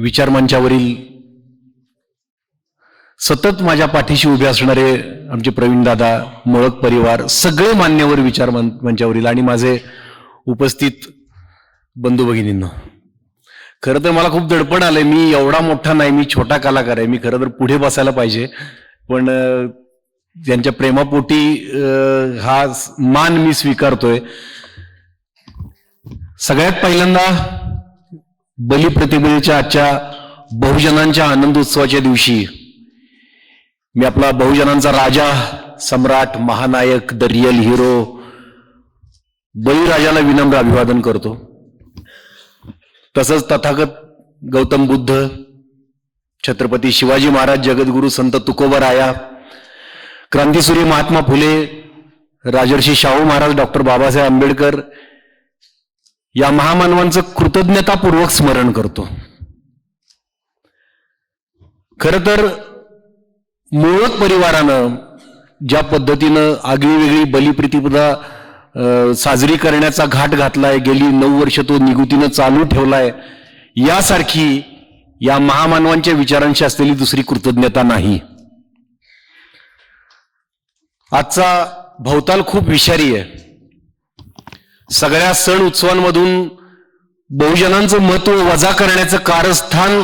विचारमंचावरील सतत माझ्या पाठीशी उभे असणारे आमचे प्रवीण दादा, मोळक परिवार, सगळे मान्यवर विचारमंचावरील आणि माझे उपस्थित बंधू भगिनींनो, खरं तर मला खूप दडपण आलंय. मी एवढा मोठा नाही, मी छोटा कलाकार आहे. मी खरं तर पुढे बसायला पाहिजे, पण त्यांच्या प्रेमापोटी हा मान मी स्वीकारतोय. सगळ्यात पहिल्यांदा बलिप्रतिपदेच्या आजच्या बहुजनांच्या आनंद उत्सवाच्या दिवशी मी आपला बहुजनांचा राजा, सम्राट, महानायक, द रियल हिरो बळीराजाला विनम्र अभिवादन करतो. तसंच तथागत गौतम बुद्ध, छत्रपती शिवाजी महाराज, जगद्गुरु संत तुकोबराया, क्रांतीसूर्य महात्मा फुले, राजर्षी शाहू महाराज, डॉक्टर बाबासाहेब आंबेडकर या महामानवांचं कृतज्ञतापूर्वक स्मरण करतो. खरं तर मोळक परिवारानं ज्या पद्धतीनं आगळीवेगळी बलिप्रतिपदा साजरी करण्याचा घाट घातलाय, गेली 9 वर्ष तो निगुतीनं चालू ठेवलाय, यासारखी या महामानवांच्या विचारांशी असलेली दुसरी कृतज्ञता नाही. आजचा भवताल खूप विषारी आहे. सगळ्या सण उत्सवांमधून बहुजनांचं महत्व वजा करण्याचं कारस्थान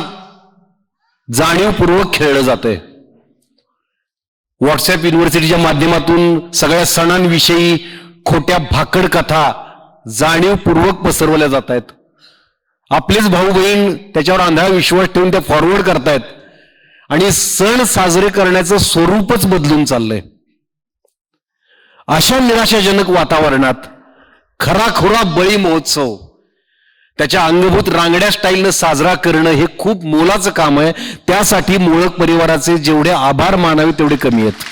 जाणीवपूर्वक खेळलं जातंय. व्हॉट्सअप युनिव्हर्सिटीच्या माध्यमातून सगळ्या सणांविषयी खोट्या भाकड कथा जाणीवपूर्वक पसरवल्या जात आहेत. आपलेच भाऊ बहीण त्याच्यावर आंधळा विश्वास ठेवून त्या फॉरवर्ड करतायत आणि सण साजरे करण्याचं स्वरूपच बदलून चाललंय. अशा निराशाजनक वातावरणात खराखुरा बळी महोत्सव त्याच्या अंगभूत रांगड्या स्टाईलनं साजरा करणं हे खूप मोलाचं काम आहे. त्यासाठी मोळक परिवाराचे जेवढे आभार मानावे तेवढे कमी आहेत.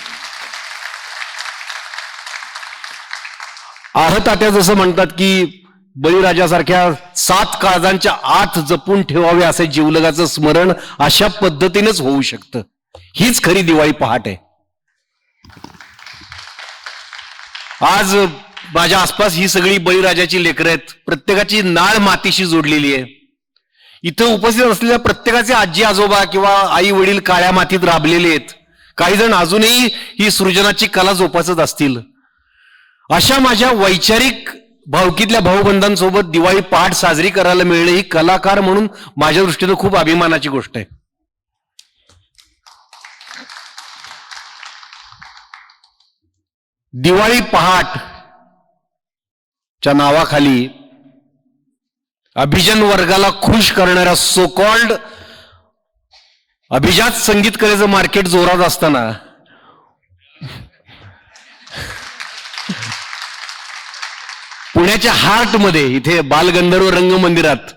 आहतात्या जसं म्हणतात की बळीराजासारख्या 7 काळजांच्या आत जपून ठेवावे असे जीवलगाचं स्मरण अशा पद्धतीनेच होऊ शकतं. हीच खरी दिवाळी पहाट आहे. आज माझ्या आसपास ही सगळी बळीराजाची लेकरं आहेत. प्रत्येकाची नाळ मातीशी जोडलेली आहे. इथं उपस्थित असलेल्या प्रत्येकाचे आजी आजोबा किंवा आई वडील काळ्या मातीत राबलेले आहेत. काही जण अजूनही ही सृजनाची कला जोपासत असतील. अशा माझ्या वैचारिक भावकीतल्या भाऊबंधांसोबत दिवाळी पहाट साजरी करायला मिळणे ही कलाकार म्हणून माझ्या दृष्टीनं खूप अभिमानाची गोष्ट आहे. दिवाळी पहाट च्या नावाखाली अभिजन वर्गाला खुश करणाऱ्या सो कॉल्ड अभिजात संगीत कलेचं मार्केट जोरात असताना पुण्याच्या हार्टमध्ये इथे बालगंधर्व रंगमंदिरात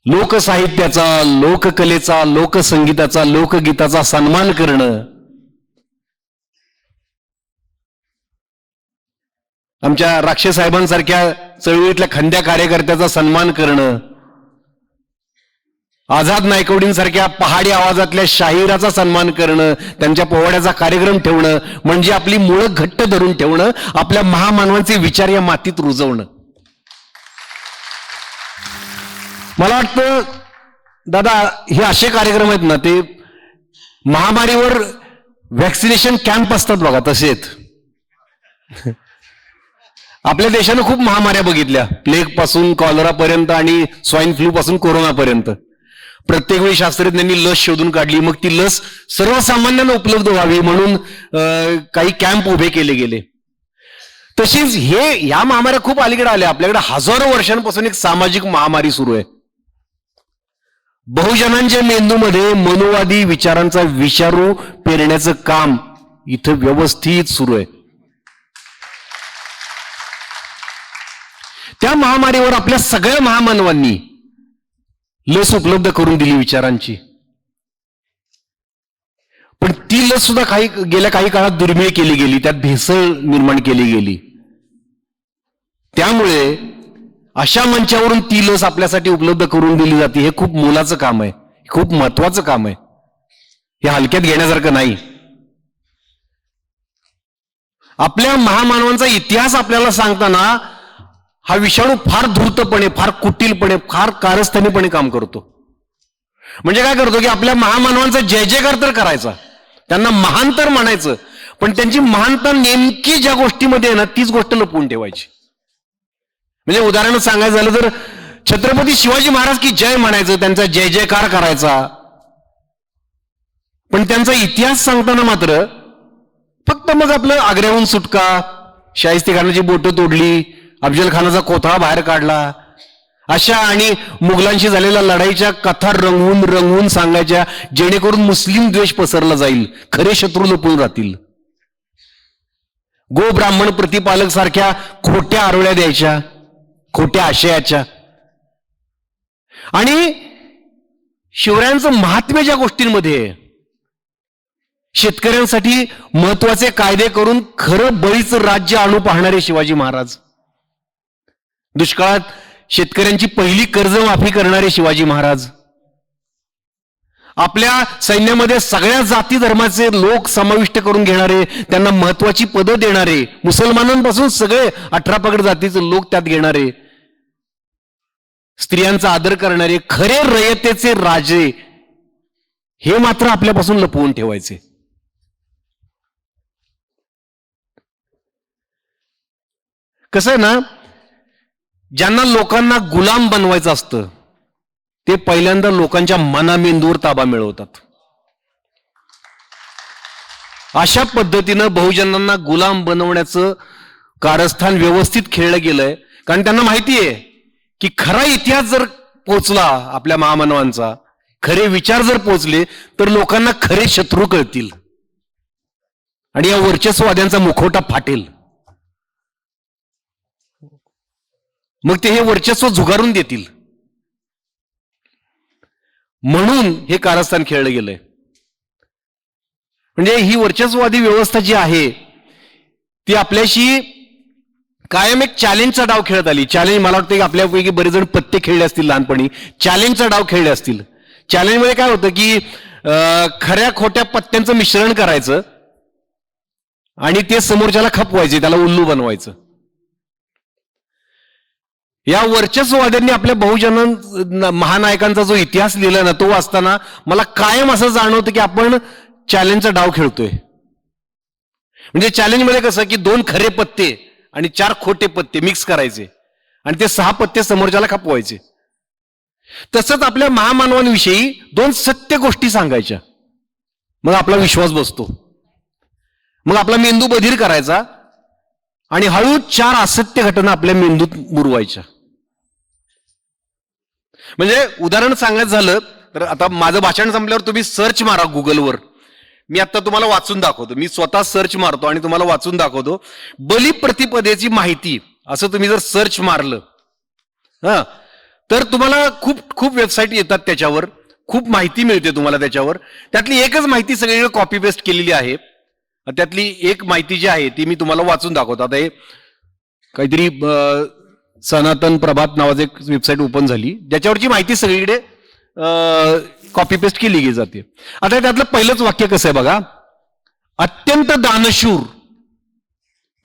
लोकसाहित्याचा, लोककलेचा, लोकसंगीताचा, लोकगीताचा सन्मान करणं, आमच्या राक्षस साहेबांसारख्या चळवळीतल्या खंद्या कार्यकर्त्याचा सन्मान करणं, आझाद नायकवडींसारख्या पहाडी आवाजातल्या शाहिराचा सन्मान करणं, त्यांच्या पोवाड्याचा कार्यक्रम ठेवणं म्हणजे आपली मुळं घट्ट धरून ठेवणं, आपल्या महामानवांचे विचार या मातीत रुजवणं. मला वाटतं दादा हे असे कार्यक्रम आहेत ना, ते महामारीवर व्हॅक्सिनेशन कॅम्प असतात बघा, तसेच आपल्या देशानं खूप महामाऱ्या बघितल्या, प्लेग पासून कॉलरा पर्यंत आणि स्वाईन फ्लू पासून कोरोना पर्यंत. प्रत्येक वेळी शास्त्रज्ञांनी लस शोधून काढली, मग ती लस सर्वसामान्यांना उपलब्ध व्हावी म्हणून काही कॅम्प उभे केले गेले. तशीच या महामाऱ्या खूप अलीकडे आल्या. आपल्याकडे हजारो वर्षांपासून एक सामाजिक महामारी सुरू आहे. बहुजनांच्या मेंदूमध्ये मनोवादी विचारांचा विषारू पेरण्याचं काम इथं व्यवस्थित सुरू आहे. त्या महामारीवर आपल्या सगळ्या महामानवांनी लस उपलब्ध करून दिली विचारांची, पण ती लस सुद्धा गेल्या काही काळात दुर्मिळ केली गेली, त्यात भेसळ निर्माण केली गेली. त्यामुळे अशा मंचावरून ती लस आपल्यासाठी उपलब्ध करून दिली जाते. हे खूप मोलाचं काम आहे, खूप महत्वाचं काम आहे. हे हलक्यात घेण्यासारखं नाही. आपल्या महामानवांचा इतिहास आपल्याला सांगताना हा विषाणू फार धूर्तपणे, फार कुटीलपणे, फार कारस्थानीपणे काम करतो. म्हणजे काय करतो की आपल्या महामानवांचा जय जयकार तर करायचा, त्यांना महान तर म्हणायचं, पण त्यांची महानता नेमकी ज्या गोष्टीमध्ये आहे ना तीच गोष्ट लपवून ठेवायची. म्हणजे उदाहरण सांगायचं झालं तर छत्रपती शिवाजी महाराज की जय म्हणायचं, त्यांचा जय जयकार करायचा, पण त्यांचा इतिहास सांगताना मात्र फक्त मग आपलं आग्र्याहून सुटका, शाहिस्तेखानाची बोटं तोडली, अफजल खानाचा कोथळा बाहेर काढला, अशा आणि मुघलांशी झालेल्या लढाईच्या कथा रंगवून रंगवून सांगायच्या, जेणेकरून मुस्लिम द्वेष पसरला जाईल, खरे शत्रू लपून राहतील. गो ब्राह्मण प्रतिपालक सारख्या खोट्या आरोळ्या द्यायच्या, खोट्या आशयाच्या. आणि शिवरायांचं महात्म्य ज्या गोष्टींमध्ये, शेतकऱ्यांसाठी महत्वाचे कायदे करून खरं बळीचं राज्य आणू पाहणारे शिवाजी महाराज, दुष्काळात शेतकऱ्यांची पहिली कर्जमाफी करणारे शिवाजी महाराज, आपल्या सैन्यामध्ये सगळ्या जाती धर्माचे लोक समाविष्ट करून घेणारे, त्यांना महत्वाची पदं देणारे, मुसलमानांपासून सगळे 18 पगड जातीचे लोक त्यात घेणारे, स्त्रियांचा आदर करणारे खरे रयतेचे राजे, हे मात्र आपल्यापासून लपवून ठेवायचे. कसं आहे ना, ज्यांना लोकांना गुलाम बनवायचं असतं ते पहिल्यांदा लोकांच्या मनामेंदूवर ताबा मिळवतात. अशा पद्धतीनं बहुजनांना गुलाम बनवण्याचं कारस्थान व्यवस्थित खेळलं गेलंय, कारण त्यांना माहिती आहे की खरा इतिहास जर पोचला आपल्या महामानवांचा, खरे विचार जर पोचले तर लोकांना खरे शत्रू कळतील आणि या वर्चस्ववाद्यांचा मुखवटा फाटेल. मग ते हे वर्चस्व झुगारून देतील. म्हणून हे कारस्थान खेळलं गेलंय. म्हणजे ही वर्चस्ववादी व्यवस्था जी आहे ती आपल्याशी कायम एक चॅलेंजचा डाव खेळत आली. चॅलेंज, मला वाटतं की आपल्यापैकी बरेच जण पत्ते खेळले असतील लहानपणी, चॅलेंजचा डाव खेळले असतील. चॅलेंजमध्ये काय होतं की खऱ्या खोट्या पत्त्यांचं मिश्रण करायचं आणि ते समोरच्याला खपवायचे, त्याला उल्लू बनवायचं. या वर्चस्ववाद्यांनी आपल्या बहुजन महानायकांचा जो इतिहास लिहिला ना, तो वाचताना मला कायम असं जाणवतं की आपण चॅलेंजचा डाव खेळतोय. म्हणजे चॅलेंजमध्ये कसं की 2 खरे पत्ते आणि 4 खोटे पत्ते मिक्स करायचे आणि ते 6 पत्ते समोरच्याला खपवायचे. तसंच आपल्या महामानवांविषयी 2 सत्य गोष्टी सांगायच्या, मग आपला विश्वास बसतो. मग आपला मेंदू बधीर करायचा आणि हळू 4 असत्य घटना आपल्या मेंदूत मुरवायच्या. म्हणजे उदाहरण सांगायचं झालं तर आता माझं भाषण संपल्यावर तुम्ही सर्च मारा गुगलवर. मी आता तुम्हाला वाचून दाखवतो, मी स्वतः सर्च मारतो आणि तुम्हाला वाचून दाखवतो. बलिप्रतिपदेची माहिती असं तुम्ही जर सर्च मारलं तर तुम्हाला खूप खूप वेबसाईट येतात, त्याच्यावर खूप माहिती मिळते तुम्हाला त्याच्यावर. त्यातली एकच माहिती सगळीकडे कॉपी पेस्ट केलेली आहे. त्यातली एक माहिती जी आहे ती मी तुम्हाला वाचून दाखवतो. आता हे काहीतरी सनातन प्रभात नावाचं एक वेबसाईट ओपन झाली ज्याच्यावरची माहिती सगळीकडे कॉपी पेस्ट केली जाते. आता त्यातलं पहिलंच वाक्य कसं आहे बघा, अत्यंत दानशूर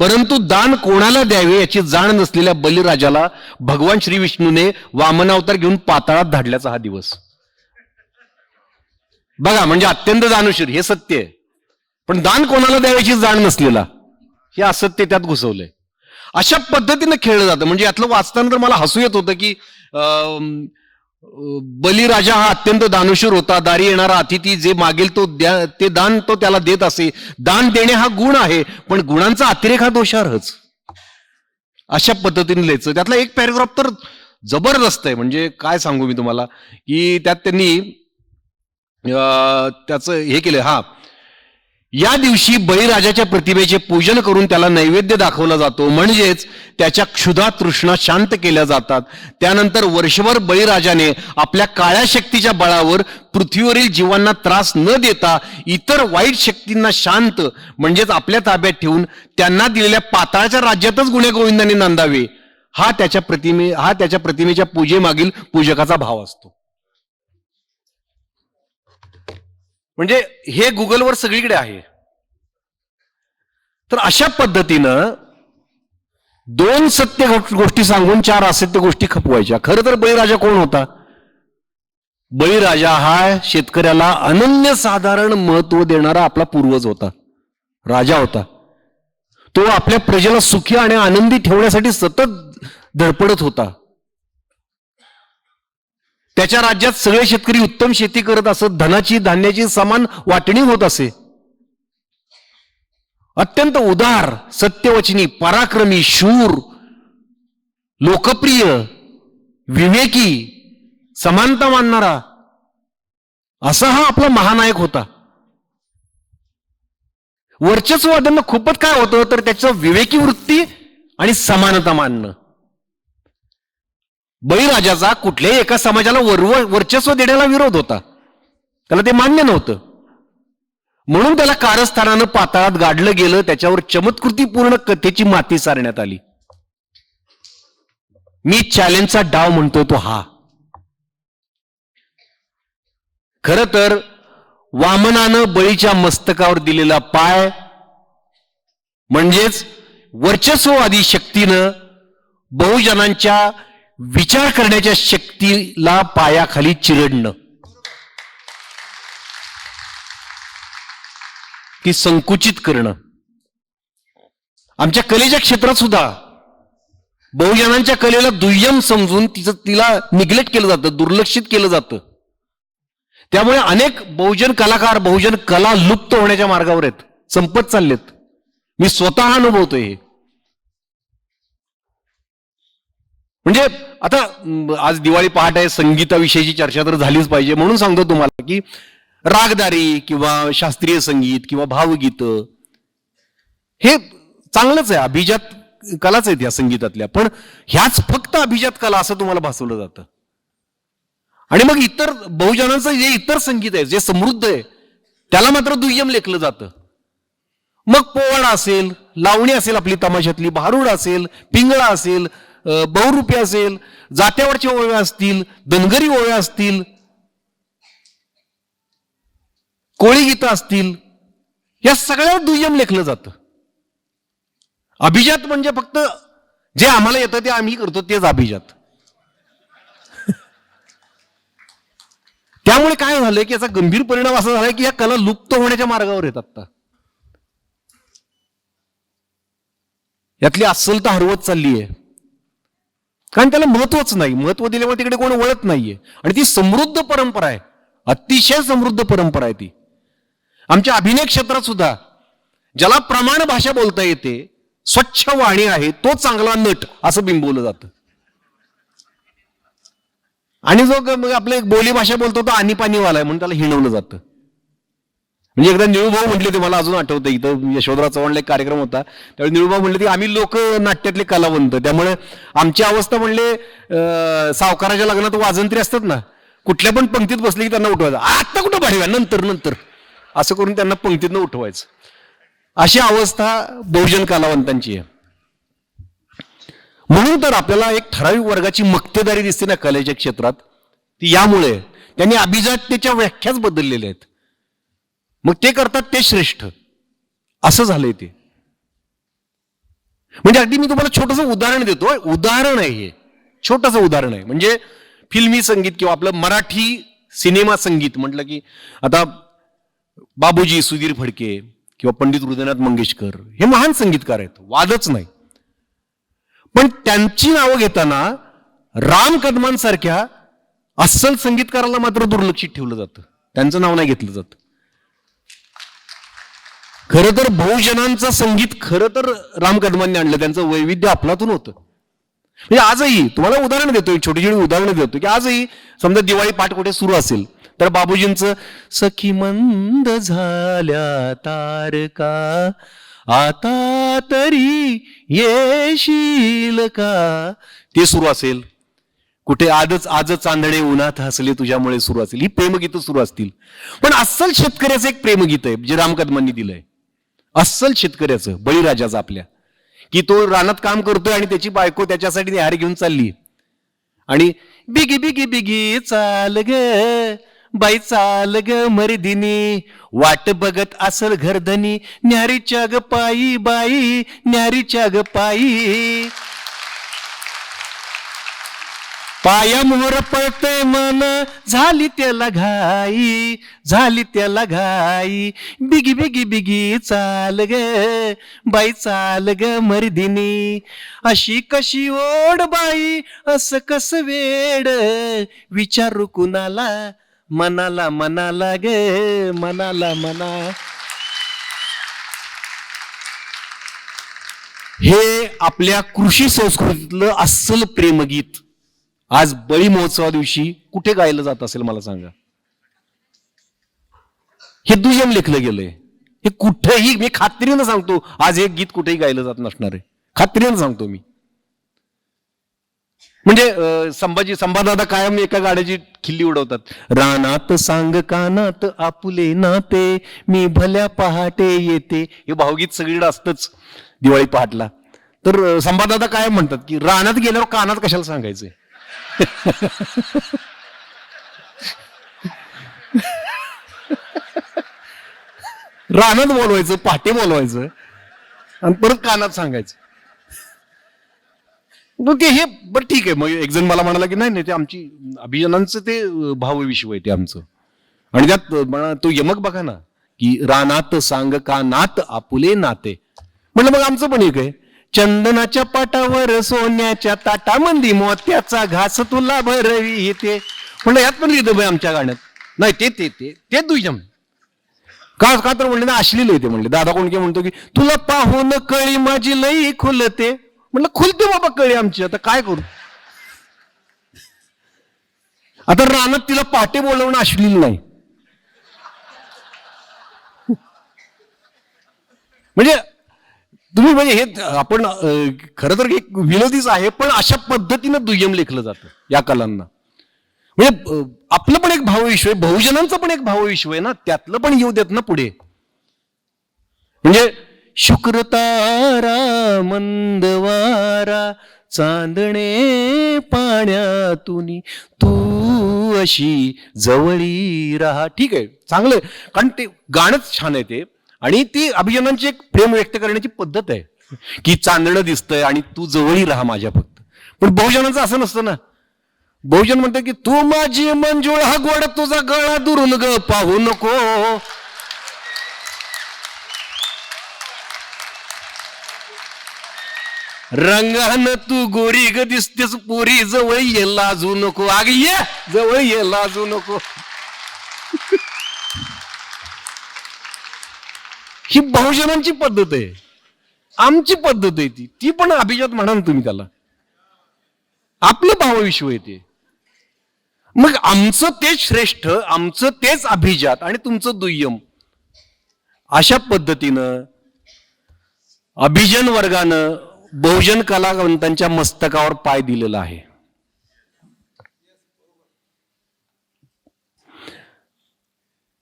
परंतु दान कोणाला द्यावे याची जाण नसलेल्या बलिराजाला भगवान श्री विष्णूने वामनावतार घेऊन पाताळात धाडल्याचा हा दिवस. बघा, म्हणजे अत्यंत दानशूर हे सत्य आहे, पण दान कोणाला द्याव्याची जाण नसलेला हे असत्य त्यात घुसवलंय. अशा पद्धतीनं खेळलं जातं. म्हणजे यातलं वाचताना तर मला हसू येत होतं की बलिराजा हा अत्यंत दानशूर होता, दारी येणारा अतिथी जे मागेल तो ते दान तो त्याला देत असे. दान देणे हा गुण आहे, पण गुणांचा अतिरेक हा दोषार्हच. अशा पद्धतीने लिहायचं. त्यातला एक पॅरेग्राफ तर जबरदस्त आहे. म्हणजे काय सांगू मी तुम्हाला की त्यात त्यांनी त्याचं हे केलं. या दिवशी बळीराजाच्या प्रतिमेचे पूजन करून त्याला नैवेद्य दाखवला जातो, म्हणजेच त्याच्या क्षुधा तृष्णा शांत केल्या जातात. त्यानंतर वर्षभर बळीराजाने आपल्या काळ्या शक्तीच्या बळावर पृथ्वीवरील जीवांना त्रास न देता इतर वाईट शक्तींना शांत म्हणजेच आपल्या ताब्यात ठेवून त्यांना दिलेल्या पाताळाच्या राज्यातच गुण्यागोविंदाने नांदावे, हा त्याच्या प्रतिमेच्या पूजेमागील पूजकाचा भाव असतो. म्हणजे हे गुगलवर सगळीकडे आहे. तर अशा पद्धतीनं 2 सत्य गोष्टी सांगून 4 असत्य गोष्टी खपवायच्या. खरं तर बळीराजा कोण होता? बळीराजा हा शेतकऱ्याला अनन्यसाधारण महत्व देणारा आपला पूर्वज होता, राजा होता. तो आपल्या प्रजेला सुखी आणि आनंदी ठेवण्यासाठी सतत धडपडत होता. त्याच्या राज्यात सगळे शेतकरी उत्तम शेती करत असत. धनाची धान्याची समान वाटणी होत असे. अत्यंत उदार, सत्यवचनी, पराक्रमी, शूर, लोकप्रिय, विवेकी, समानता मानणारा असा हा आपला महानायक होता. वर्चस्ववाद्यांना खूपच काय होतं तर त्याचं विवेकी वृत्ती आणि समानता मानणं. बळीराजाचा कुठल्याही एका समाजाला वर्चस्व देण्याला विरोध होता. त्याला ते मान्य नव्हतं. म्हणून त्याला कारस्थानानं पाताळात गाडलं गेलं. त्याच्यावर चमत्कृतीपूर्ण कथेची माती सारण्यात आली. मी चॅलेंजचा डाव म्हणतोय तो हा. खर तर वामनानं बळीच्या मस्तकावर दिलेला पाय म्हणजेच वर्चस्ववादी शक्तीनं बहुजनांच्या विचार करण्याच्या शक्तीला पायाखाली चिरडणं, ती संकुचित करणं. आमच्या कलेच्या क्षेत्रात सुद्धा बहुजनांच्या कलेला दुय्यम समजून तिला निग्लेक्ट केलं जातं, दुर्लक्षित केलं जातं. त्यामुळे अनेक बहुजन कलाकार, बहुजन कला लुप्त होण्याच्या मार्गावर आहेत, संपत चाललेत. मी स्वतः अनुभवतोय हे. म्हणजे आता आज दिवाळी पहाट आहे, संगीताविषयीची चर्चा तर झालीच पाहिजे. म्हणून सांगतो तुम्हाला की रागदारी किंवा शास्त्रीय संगीत किंवा भावगीत हे चांगलंच आहे, अभिजात कलाच आहेत या संगीतातल्या. पण ह्याच फक्त अभिजात कला असं तुम्हाला भासवलं जातं. आणि मग इतर बहुजनांचं जे इतर संगीत आहे, जे समृद्ध आहे, त्याला मात्र दुय्यम लेखलं जातं. मग पोवाडा असेल, लावणी असेल, आपली तमाशातली भारुड असेल, पिंगळा असेल, बहुरूपी असेल, जात्यावरच्या ओव्या असतील, धनगरी ओव्या असतील, कोळी गीतं असतील, या सगळ्यावर दुय्यम लेखलं जातं. अभिजात म्हणजे फक्त जे आम्हाला येतं ते आम्ही करतो तेच अभिजात. त्यामुळे काय झालंय की याचा गंभीर परिणाम असा झालाय की या कला लुप्त होण्याच्या मार्गावर येतात. आता यातली अस्सलता हरवत चालली आहे, कारण त्याला महत्वच नाही. महत्व दिल्यामुळे तिकडे कोण वळत नाहीये. आणि ती समृद्ध परंपरा आहे, अतिशय समृद्ध परंपरा आहे ती. आमच्या अभिनय क्षेत्रात सुद्धा ज्याला प्रमाण भाषा बोलता येते, स्वच्छ वाणी आहे, तो चांगला नट असं बिंबवलं जातं. आणि जो आपलं एक बोली भाषा बोलतो तो आणीपाणीवाला आहे म्हणून त्याला हिणवलं जातं. म्हणजे एकदा निळूभाऊ म्हटले ते, मला अजून आठवतं, इथं यशोधराव चव्हाणला एक कार्यक्रम होता, त्यावेळी निळूभाऊ म्हणले की आम्ही लोक नाट्यातले कलावंत, त्यामुळे आमची अवस्था म्हणले सावकाराच्या लग्नात वाजंत्री असतात ना, कुठल्या पण पंक्तीत बसले की त्यांना उठवायचं, आता कुठं भाडव्या, नंतर नंतर असं करून त्यांना पंक्तीतनं उठवायचं. अशी अवस्था बहुजन कलावंतांची आहे. म्हणून तर आपल्याला एक ठराविक वर्गाची मक्तेदारी दिसते ना कलेच्या क्षेत्रात, ती यामुळे त्यांनी अभिजाततेच्या व्याख्याच बदललेल्या आहेत. मग ते करतात ते श्रेष्ठ, असं झालंय ते. म्हणजे अगदी मी तुम्हाला छोटंसं उदाहरण देतो, उदाहरण आहे हे, छोटंसं उदाहरण आहे. म्हणजे फिल्मी संगीत किंवा आपलं मराठी सिनेमा संगीत म्हटलं की आता बाबूजी, सुधीर फडके किंवा पंडित हृदयनाथ मंगेशकर हे महान संगीतकार आहेत, वादच नाही. पण त्यांची नावं घेताना राम कदमांसारख्या अस्सल संगीतकाराला मात्र दुर्लक्षित ठेवलं जातं, त्यांचं नाव नाही घेतलं जात. खरं तर बहुजनांचं संगीत खरं तर राम कदमांनी आणलं, त्यांचं वैविध्य अफलातून होतं. म्हणजे आजही तुम्हाला उदाहरण देतोय, छोटी छोटी उदाहरणं देतो की आजही समजा दिवाळी पाठ कुठे सुरू असेल तर बाबूजींचं सखी मंद झाल्या तारका आता तरी येशील का, ते सुरू असेल. कुठे आज चांदणे उन्हात हसले तुझ्यामुळे सुरू असेल, ही प्रेमगीतं सुरू असतील. पण अस्सल शेतकऱ्याचं एक प्रेमगीत आहे जे राम कदमांनी दिलंय, अस्सल शेतकऱ्याचं, बळीराजाचं आपल्या, की तो रानात काम करतोय आणि त्याची बायको त्याच्यासाठी न्याहारी घेऊन चालली आणि बिगी बिगी बिगी चाल ग बाई चाल ग मर्दिनी, वाट बघत असल घरधनी, न्यारीच्या ग पायी बाई, न्यारीच्या ग पायी. पाया मोर पळतय मन, झाली त्याला घाई, झाली त्याला घाई, बिगी बिगी बिगी चाल ग बाई चाल ग मर्दिनी, अशी कशी ओढ बाई, असं कस वेड, विचारू कुणाला, मनाला मनाला ग मनाला मना. हे आपल्या कृषी संस्कृतीतलं अस्सल प्रेमगीत आज बळी महोत्सवा दिवशी कुठे गायलं जात असेल मला सांगा. हे दुय्यम लेखलं गेलंय. हे कुठेही, मी खात्रीनं सांगतो, आज हे गीत कुठेही गायलं जात नसणार आहे, खात्रीनं सांगतो मी. म्हणजे संभादादा कायम एका गाड्याची खिल्ली उडवतात. रानात सांग कानात आपुले नाते, मी भल्या पहाटे येते. हे भावगीत सगळीकडे असतंच दिवाळी पहाटला. तर संभादादा काय म्हणतात की रानात गेल्यावर कानात कशाला सांगायचंय. रानात बोलवायचं, पहाटे बोलवायचं आणि परत कानात सांगायचं. ते हे बरं ठीक आहे. मग एक जण मला म्हणाला की नाही नाही, ते आमची अभिजनांचं ते भावविश्व आहे ते आमचं. आणि त्यात तो यमक बघा ना की रानात सांग कानात आपुले नाते. म्हणलं मग आमचं पण एक आहे. चंदनाच्या पाटावर सोन्याच्या ताटामंदी मोत्याचा घास तुला भरवी येते. म्हणलं यात पण लिहितं बाई आमच्या गाण्यात. नाही ते ते ते ते दुय्यम का का तर म्हणले ना अश्लील येते. म्हणले दादा कोणके म्हणतो की तुला पाहून कळी माझी लई खुलते. म्हणलं खुलते बाबा कळी आमची, आता काय करू. आता रानात तिला पाटे बोलवणं अश्लील नाही. म्हणजे तुम्ही म्हणजे हे आपण खरं तर एक विनोदीच आहे, पण अशा पद्धतीनं दुय्यम लेखलं जातं या कलांना. म्हणजे आपलं पण एक भावविश्व आहे, बहुजनांचं पण एक भावविश्व आहे ना, त्यातलं पण येऊ देत ना पुढे. म्हणजे शुक्रतारा मंदवारा चांदणे पाण्यातून तू अशी जवळी राहा. ठीक आहे, चांगलं, कारण ते गाणंच छान आहे ते. आणि ती अभिजनांची एक प्रेम व्यक्त करण्याची पद्धत आहे की चांदणं दिसतंय आणि तू जवळी राहा माझ्या फक्त. पण बहुजनांचं असं नसतं ना. बहुजन म्हणतं की तू माझी मंजुळ हा गोड तुझा गळा दुरून ग पाहू नको. रंगानं तू गोरी ग दिसतेस पोरी, जवळ ये लाजू नको. अग ये जवळ ये लाजू नको. ही बहुजनांची पद्धत आहे, आमची पद्धत आहे ती पण अभिजात म्हणा ना तुम्ही त्याला. आपलं भावविश्व आहे ते. मग आमचं तेच श्रेष्ठ, आमचं तेच अभिजात आणि तुमचं दुय्यम. अशा पद्धतीनं अभिजन वर्गानं बहुजन कलावंतांच्या मस्तकावर पाय दिलेला आहे.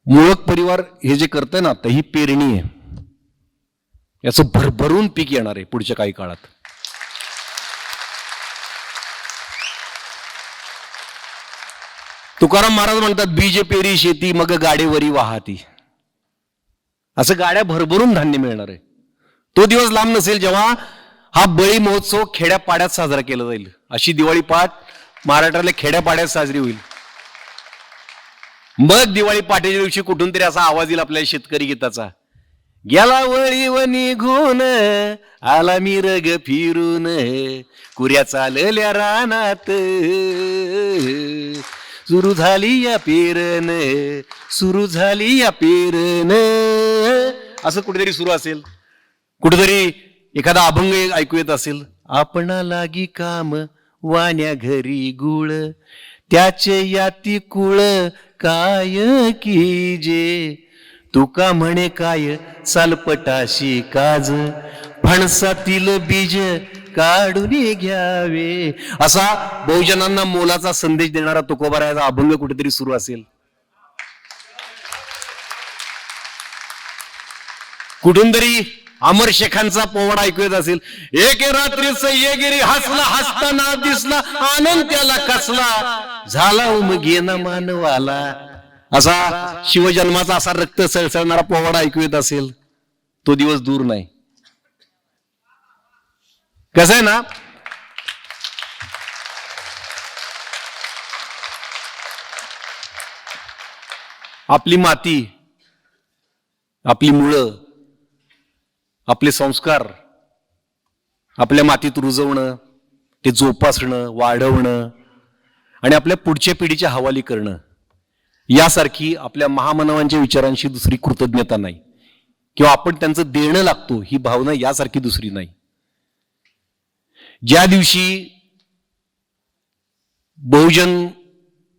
मुळक परिवार हे जे करतंय ना आता, ही पेरणी आहे, याचं भरभरून पीक येणार आहे पुढच्या काही काळात. तुकाराम महाराज म्हणतात बीज पेरी शेती मग गाडेवरी वाहती. असं गाड्या भरभरून धान्य मिळणार आहे. तो दिवस लांब नसेल जेव्हा हा बळी महोत्सव खेड्यापाड्यात साजरा केला जाईल. अशी दिवाळी पहाट महाराष्ट्रातल्या खेड्यापाड्यात साजरी होईल. मग दिवाळी पहाटेच्या दिवशी कुठून तरी असा आवाज येईल आपल्या शेतकरी गीताचा. गेला वळीव निघून आला मिरग फिरून, कुऱ्या चालल्या रानात सुरू झाली या पेरन, सुरू झाली या पेरन. असं कुठेतरी सुरू असेल, कुठेतरी एखादा अभंग ऐकू येत असेल. आपणा लागी काम वाण्या घरी गुळ, त्याचे याती कुळ काय कीजे. तुका म्हणे काय सालपटाशी काज, फणसातील बीज काढून घ्यावे. असा बहुजनांना मोलाचा संदेश देणारा तुकोबारायाचा अभंग कुठेतरी सुरू असेल. कुठून तरी अमर शेखांचा पोवाडा ऐकू येत असेल. एक रात्री सह्यगिरी हसला, हसताना दिसला आनंद त्याला कसला, झाला उमगेना मानवाला. असा शिवजन्माचा असा रक्त सळसळणारा पोवाडा ऐकू येत असेल. तो दिवस दूर नाही. कसं आहे ना, आपली माती, आपली मुळं, आपले संस्कार आपल्या मातीत रुजवणं, ते जोपासणं, वाढवणं आणि आपल्या पुढच्या पिढीच्या हवाली करणं, यासारखी आपल्या महामानवांच्या विचारांशी दुसरी कृतज्ञता नाही, किंवा आपण त्यांचं देणं लागतो ही भावना यासारखी दुसरी नाही. ज्या दिवशी बहुजन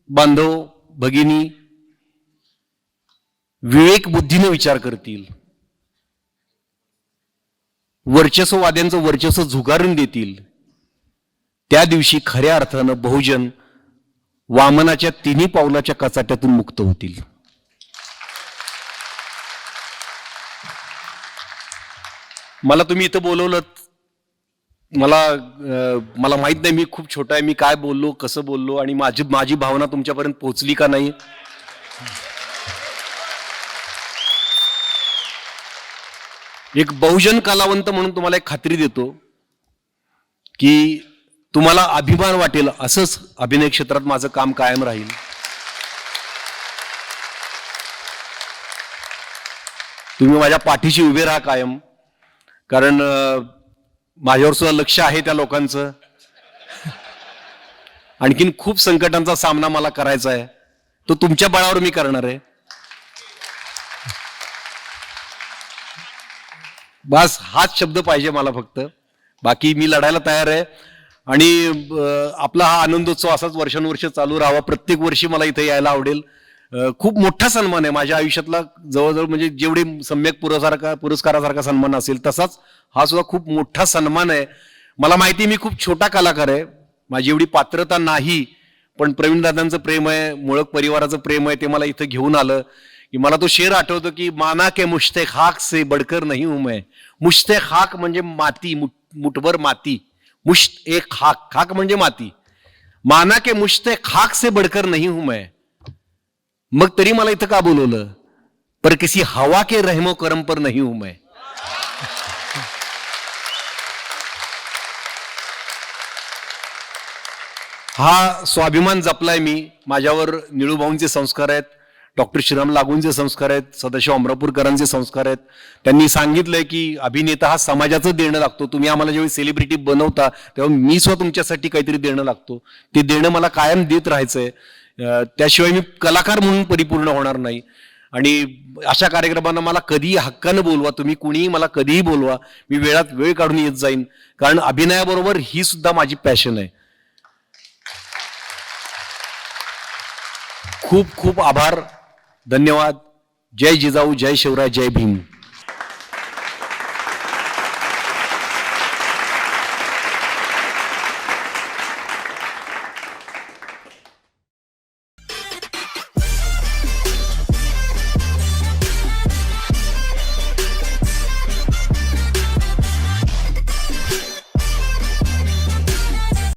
बांधव भगिनी विवेक बुद्धीने विचार करतील, वर्चस्ववाद्यांचं वर्चस्व झुगारून देतील, त्या दिवशी खऱ्या अर्थानं बहुजन वामनाच्या तिन्ही पावलाच्या कचाट्यातून मुक्त होतील. मला तुम्ही इथं बोलवलं, मला माहित नाही, मी खूप छोटा आहे, मी काय बोललो, कसं बोललो आणि माझी भावना तुमच्यापर्यंत पोहोचली का नाही. एक बहुजन कलावंत म्हणून तुम्हाला एक खात्री देतो की तुम्हाला अभिमान वाटेल असंच अभिनय क्षेत्रात माझं काम कायम राहील. तुम्ही माझ्या पाठीशी उभे राहा कायम, कारण माझ्यावर सुद्धा लक्ष आहे त्या लोकांचं. आणखीन खूप संकटांचा सामना मला करायचा आहे, तो तुमच्या बळावर मी करणार आहे. बस हाच शब्द पाहिजे मला फक्त, बाकी मी लढायला तयार आहे. आणि आपला हा आनंदोत्सव असाच वर्षानुवर्ष चालू राहावा. प्रत्येक वर्षी मला इथे यायला आवडेल. खूप मोठा सन्मान आहे माझ्या आयुष्यातला, जवळजवळ म्हणजे जेवढे सम्यक पुरस्कारासारखा सन्मान असेल तसाच हा सुद्धा खूप मोठा सन्मान आहे. मला माहिती आहे मी खूप छोटा कलाकार आहे, माझी एवढी पात्रता नाही, पण प्रवीण दादांचं प्रेम आहे, मुळक परिवाराचं प्रेम आहे, ते मला इथं घेऊन आलं की मला तो शेर आठवतो की माना के मुश्ते खाक से बढ़कर नहीं हूं मैं. मुश्ते खाक म्हणजे माती, मुठभर माती. मुश्त एक खाक, खाक म्हणजे माती. माना के मुश्ते खाक से बढ़कर नहीं हूं मैं. मग तरी मला इथं का बोलवलं, पर किसी हवा के रहमो करम पर नहीं हूं मैं. हा स्वाभिमान जपलाय मी. माझ्यावर निळूभाऊंचे संस्कार आहेत, डॉक्टर श्रीराम लागूंचे संस्कार आहेत, सदाशिव अमरापूरकरांचे संस्कार आहेत. त्यांनी सांगितलंय की अभिनेता हा समाजाचं देणं लागतो. तुम्ही आम्हाला जेव्हा सेलिब्रिटी बनवता तेव्हा मी स्वतः तुमच्यासाठी काहीतरी देणं लागतो, ते देणं मला कायम देत राहायचंय. त्याशिवाय मी कलाकार म्हणून परिपूर्ण होणार नाही. आणि अशा कार्यक्रमांना मला कधीही हक्कानं बोलवा, तुम्ही कुणीही मला कधीही बोलवा, मी वेळात वेळ काढून येत जाईन, कारण अभिनयाबरोबर ही सुद्धा माझी पॅशन आहे. खूप खूप आभार, धन्यवाद. जय जिजाऊ, जय शिवराय, जय भीम.